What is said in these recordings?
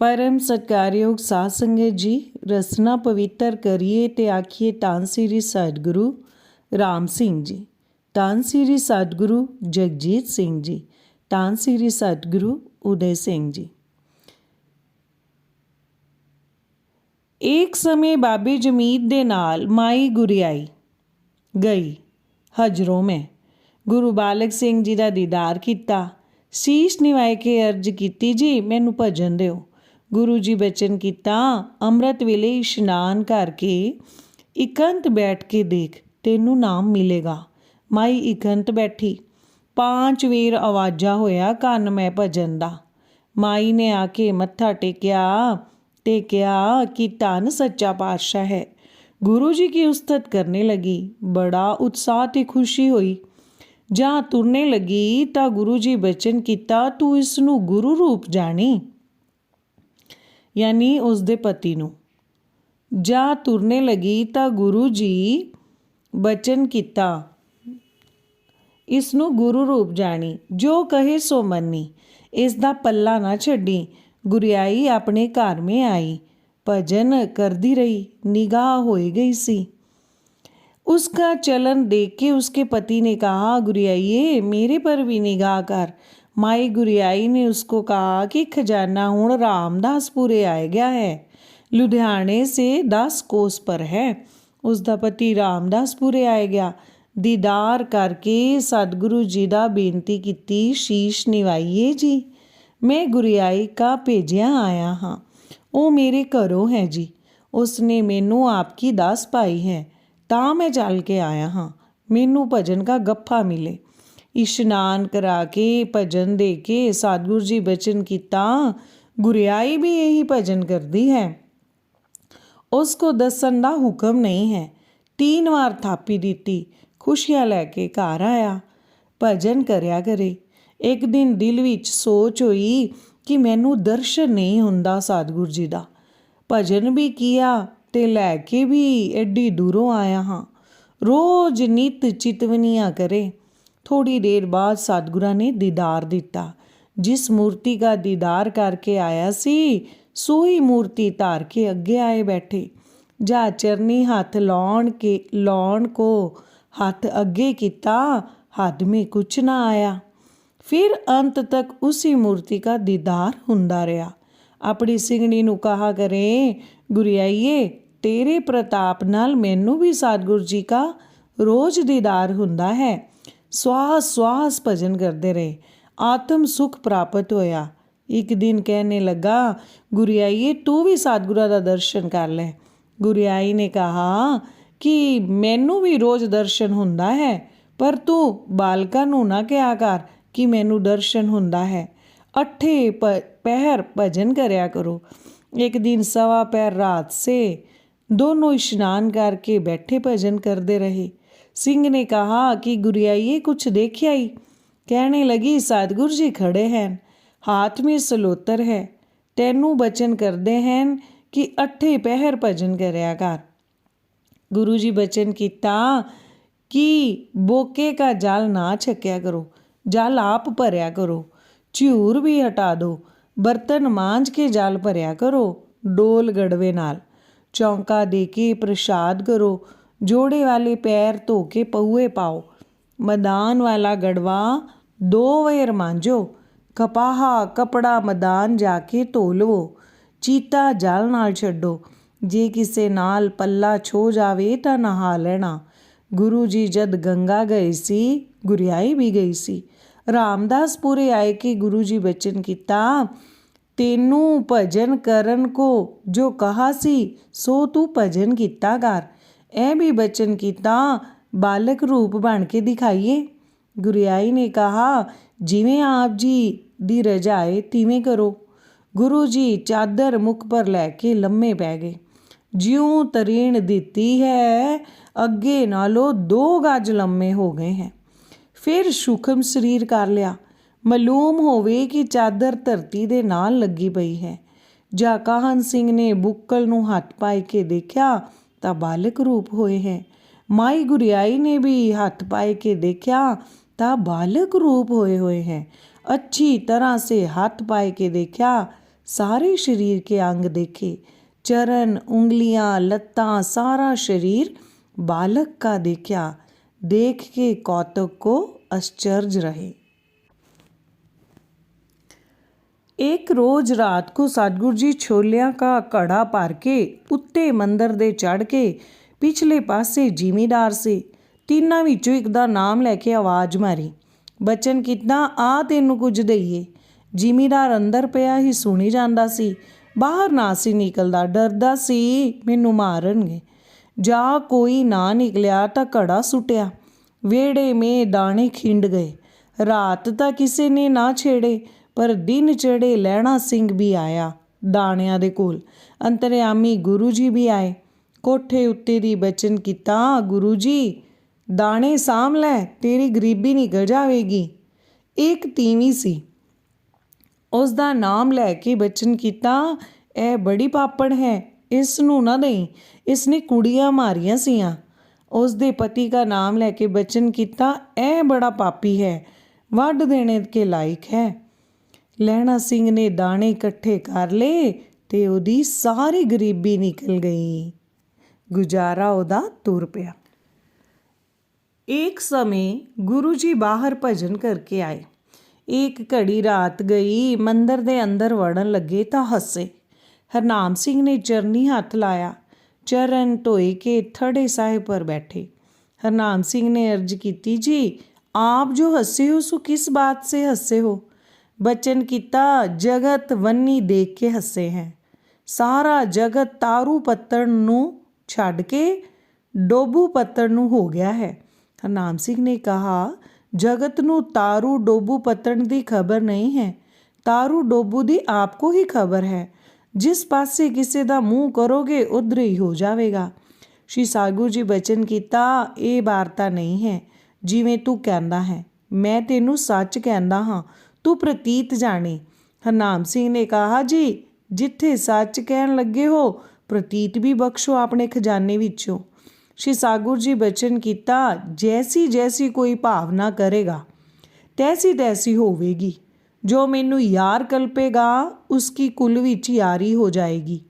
परम सत्कारयोग साध संगत जी, रसना पवित्र करिए ते आखिए धन श्री सतगुरु राम सिंह जी, धन श्री सतगुरु जगजीत सिंह जी, धन श्री सतगुरु उदय सिंह जी। एक समय बाबे जमीत दे नाल माई गुरियाई गई हजरों में। गुरु बालक सिंह जी का दीदार किया। शीश निवाए के अर्ज की, जी मैनू भजन दिओ। गुरु जी बचन किया, अमृत वेले इशनान करके इकंत बैठ के देख, तेनू नाम मिलेगा। माई इकंत बैठी। 5 वेर आवाजा होया कन मैं भजन दा। माई ने आके मत्था टेकिया ते कहा कि धन सच्चा पातशाह है। गुरु जी की उस्तत करने लगी। बड़ा उत्साह ते खुशी हुई। जहाँ तुरने लगी तो गुरु जी बचन किया, तू इसनू गुरु रूप जानी, यानी उसके पति नू। जहाँ तुरने लगी तो गुरु जी बचन किया, इसनू गुरु रूप जानी, जो कहे सो मनी, इसका पल्ला ना छड्डी। गुरियाई अपने घर में आई, भजन करती रही, निगाह हो गई सी। उसका चलन देख के उसके पति ने कहा, गुरियाइए मेरे पर भी निगाह कर। माई गुरियाई ने उसको कहा कि खजाना हुण रामदासपुरे आ गया है, लुधियाने से 10 कोस पर है। उसका पति रामदासपुरे आ गया। दीदार करके सतगुरु जी का बेनती की, शीश निवाइए जी, मैं गुरियाई का भेजिया आया हाँ, वो मेरे घरों है जी। उसने मैनू आपकी दस पाई है, ता मैं चल के आया हाँ, मैनू भजन का गप्फा मिले। इशनान करा के भजन दे के सतगुरु जी बचन किया, गुरियाई भी यही भजन करती है, उसको दसन का हुक्म नहीं है। 3 बार थापी दी, खुशियां लैके घर आया। भजन करया करे। एक दिन दिल विच सोच हुई कि मैनू दर्शन नहीं हुंदा सतगुरु जी दा। भजन भी किया ते लैके भी एडी दूरों आया हाँ। रोज नित चितवनियाँ करे। थोड़ी देर बाद सतगुरा ने दीदार दिता। जिस मूर्ति का दीदार करके आया सी, सोई मूर्ति धार के अगे आए बैठे। जा चरनी हाथ लौन को हाथ अगे किता, हाथ में कुछ ना आया। फिर अंत तक उसी मूर्ति का दीदार हुंदा रहा। अपनी सिंगड़ी नू कहा करे, गुरियाइए तेरे प्रताप नाल मैनू भी सतगुरु जी का रोज दीदार हुंदा है। श्वास श्वास भजन करते रहे, आत्म सुख प्राप्त होया। एक दिन कहने लगा, गुरियाइए तू भी सतगुरा का दर्शन कर ले। गुरियाई ने कहा कि मैनू भी रोज दर्शन हुंदा है, पर तू बालका नू ना कहा कर कि मैनू दर्शन हुंदा है। 8 पहर भजन करया करो। एक दिन 1.15 पहर रात से दोनों इशनान करके बैठे भजन करते रहे। सिंह ने कहा कि गुरियाइए कुछ देखिया ही? कहने लगी, सतगुरु जी खड़े हैं, हाथ में सलोतर है, तेनू बचन करते हैं कि 8 पहर भजन करया कर। गुरु जी बचन किया कि बोके का जल ना छक्या करो, जल आप भरया करो, झूर भी हटा दो, बर्तन मांझ के जल भरया करो, डोल गड़वे नाल चौंका दे के प्रसाद करो, जोड़े वाले पैर धो के पहुए पाओ, मदान वाला गड़वा 2 वेर मांझो, कपाहा कपड़ा मदान जाके धो लवो, चीता जल नाल छड्डो, जे किसे नाल पल्ला छो जावे तां नहा लेना। गुरु जी जद गंगा गए सी, गुरियाई भी गई सी। रामदासपुरे आए कि गुरु जी बचन किया, तेनू भजन करन को जो कहा सी सो तू भजन किता कर। ऐ भी बचन किया, बालक रूप बन के दिखाइए। गुरियाई ने कहा, जिवें आप जी दी रजाए तिवें करो। गुरु जी चादर मुख पर लैके लम्मे पै गए। ज्यों तरीण दिती है, अगे नालों 2 गज लम्मे हो गए हैं। फिर सूखम शरीर कर लिया। मालूम होवे कि चादर धरती दे नाल लगी पई है। जा काहन सिंह ने बुक्कल नू हथ पाए के देखा तां बालक रूप होए हैं। माई गुरियाई ने भी हथ पाए के देखा तां बालक रूप होए हुए हैं। अच्छी तरह से हाथ पाए के देखा सारे शरीर के अंग देखे, चरण, उंगलियां, लत्तां, सारा शरीर बालक का देखा। देख के कौतुक को आश्चर्य रहे। एक रोज रात को सतगुरु जी छोलियां का कड़ा भर के उत्ते मंदिर दे चढ़ के पिछले पासे जिमीदार से तीनों विचों एक दा नाम लैके आवाज़ मारी। बचन किता, आ तैनूं कुछ दईए। जिमीदार अंदर पिया ही सुनी जांदा सी, बाहर ना सी निकलदा, डरदा सी मैनूं मारनगे। जा कोई ना निकलिया तां घड़ा सुटिया। वेड़े में दाने खिंड गए। रात तां किसी ने ना छेड़े, पर दिन चढ़े लैणा सिंह भी आया दाणियां दे कोल। अंतरयामी गुरु जी भी आए। कोठे उत्ते दी बचन किता, गुरु जी दाणे साम लै, तेरी गरीबी निकल जावेगी। एक तीवी सी, उसका नाम लैके बचन किता, ए बड़ी पापड़ है, इस नूं ना दई, इसने कुड़ियां मारियां सियां। उसके पति का नाम लैके बचन किता, ए बड़ा पापी है, वढ देने के लायक है। लैणा सिंह ने दाणे इकट्ठे कर ले ते उहदी सारी गरीबी निकल गई। गुजारा उहदा तुर पिया। एक समय गुरु जी बाहर भजन करके आए। एक घड़ी रात गई, मंदिर दे अंदर वड़न लगे तां हसे। हरनाम सिंह ने चरनी हथ लाया, चरण धोए के थड़े साहिब पर बैठे। हरनाम सिंह ने अर्ज की, जी आप जो हंसे हो सो किस बात से हंसे हो? बचन किता, जगत वन्नी देख के हंसे हैं। सारा जगत तारू पत्तड़ नूं छड्ड के डोबू पत्तड़ नूं हो गया है। हरनाम सिंह ने कहा, जगत नूं तारू डोबू पत्तड़ दी खबर नहीं है, तारू डोबू दी आपको ही खबर है। जिस पासे किसी दा मूँह करोगे उधर ही हो जाएगा। श्री सतगुरु जी बचन किता, ये वार्ता नहीं है जिवें तू कहंदा है, मैं तेनू सच कहंदा हाँ, तू प्रतीत जाने। हरनाम सिंह ने कहा, जी जिथे सच कहन लगे हो प्रतीत भी बख्शो अपने खजाने विचों। श्री सतगुरु जी बचन किता, जैसी जैसी कोई भावना करेगा तैसी तैसी होवेगी। जो मैनू यार कल्पेगा उसकी कुल विच यारी हो जाएगी।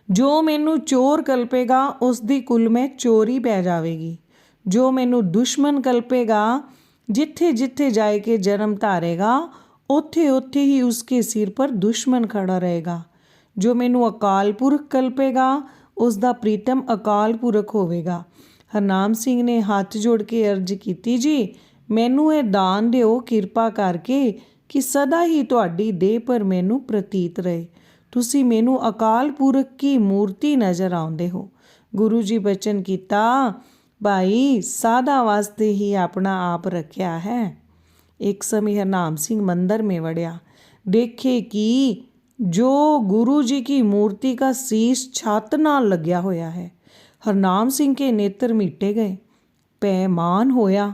जो मैनू चोर कल्पेगा उसकी कुल में चोरी पै जाएगी। जो मैनू दुश्मन कल्पेगा जिथे जिथे जाए के जन्म धारेगा उथे उथे ही उसके सिर पर दुश्मन खड़ा रहेगा। जो मैनू अकाल पुरख कल्पेगा उसका प्रीतम अकाल पुरख होवेगा। हरनाम सिंह ने हाथ जोड़ के अर्ज की, जी मैनू ये दान दिओ किरपा करके कि सदा ही तुहाडी देह पर मैनू प्रतीत रहे। तुसी मैनू अकाल पुरख की मूर्ति नज़र आउंदे हो। गुरु जी बचन किता, भाई साधा वास्ते ही अपना आप रखा है। एक समय हरनाम सिंह मंदिर में वड़िया, देखे कि जो गुरु जी की मूर्ति का शीश छत नाल लग्या होया है। हरनाम सिंह के नेत्र मीटे गए, पैमान होया,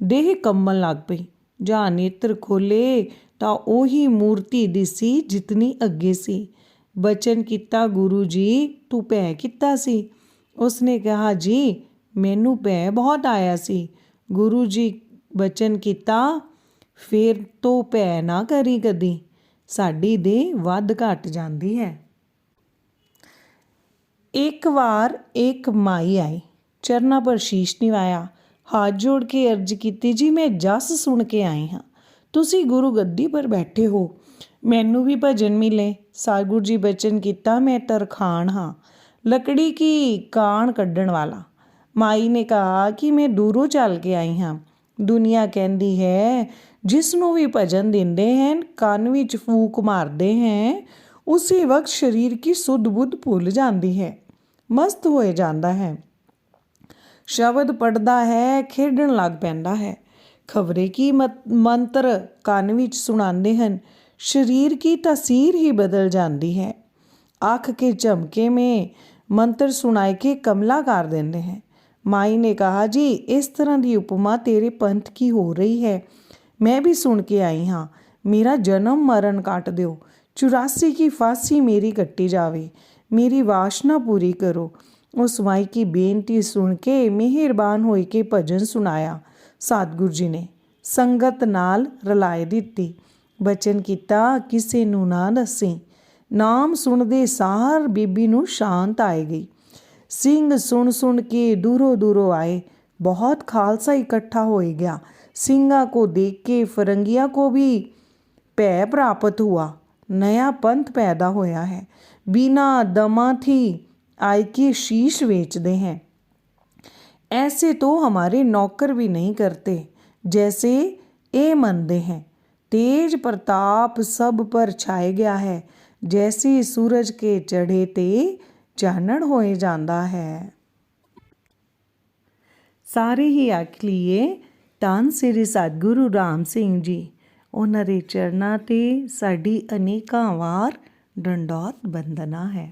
देह कंबन लग पई। जहाँ नेत्र खोले तां ओही मूर्ति दिसी जितनी अगे सी। बचन किता, गुरु जी तू भै किता सी? उसने कहा, जी मैनू भै बहुत आया सी। गुरु जी बचन किता, फिर तो भै ना करी कदी, साडी देह वध घट जाती है। एक बार एक माई आई, चरना पर शीश निवाया, हाथ जोड़ के अर्ज की, जी मैं जस सुन के आई हाँ, तुसी गुरु गद्दी पर बैठे हो, मैनू भी भजन मिले। सतगुरु जी बचन किता, मैं तरखान हाँ, लकड़ी की कान कड्ढण वाला। माई ने कहा कि मैं दूरों चल के आई हाँ। दुनिया कहती है जिसनों भी भजन देंदे हैं कान विच फूक मारते हैं उसी वक्त शरीर की सुध बुध भुल जाती है, मस्त हो जाता है, शब्द पढ़ता है, खेडण लग पैंदा है, खबरे की मंत्र कान विच सुनाते हैं, शरीर की तासीर ही बदल जाती है। आँख के झमके में मंत्र सुनाए के कमला कर देंदे हैं। माई ने कहा, जी इस तरह की उपमा तेरे पंथ की हो रही है, मैं भी सुन के आई हाँ। मेरा जन्म मरण काट दो, 84 की फांसी मेरी कट्टी जावे, मेरी वासना पूरी करो। उस माई की बेनती सुन के मेहरबान होए के भजन सुनाया। सतगुरु जी ने संगत नाल रलाए दिती। ਬਚਨ ਕੀਤਾ ਕਿਸੇ ਨੂੰ ਨਾ ਦੱਸੀ। ਨਾਮ ਸੁਣਦੇ ਸਾਰ ਬੀਬੀ ਨੂੰ ਸ਼ਾਂਤ ਆਏ ਗਈ। ਸਿੰਘ ਸੁਣ ਕੇ ਦੂਰੋਂ ਦੂਰੋਂ ਆਏ। बहुत खालसा इकट्ठा हो गया। सिंगा को देख के फरंगिया को भी भय प्राप्त हुआ। नया पंथ पैदा होया है। बिना दमा थी आय के शीश बेचते हैं। ऐसे तो हमारे नौकर भी नहीं करते जैसे ये मनते हैं। तेज प्रताप सब पर छाए गया है। जैसे सूरज के चढ़े ते चानण होए जाता है। ਸਾਰੇ ਹੀ ਆਖ ਲਈਏ ਧੰਨ ਸ੍ਰੀ ਸਤਿਗੁਰੂ ਰਾਮ ਸਿੰਘ ਜੀ। ਉਹਨਾਂ ਦੇ ਚਰਨਾਂ 'ਤੇ ਸਾਡੀ ਅਨੇਕਾਂ ਵਾਰ ਡੰਡੌਤ ਬੰਦਨਾ ਹੈ।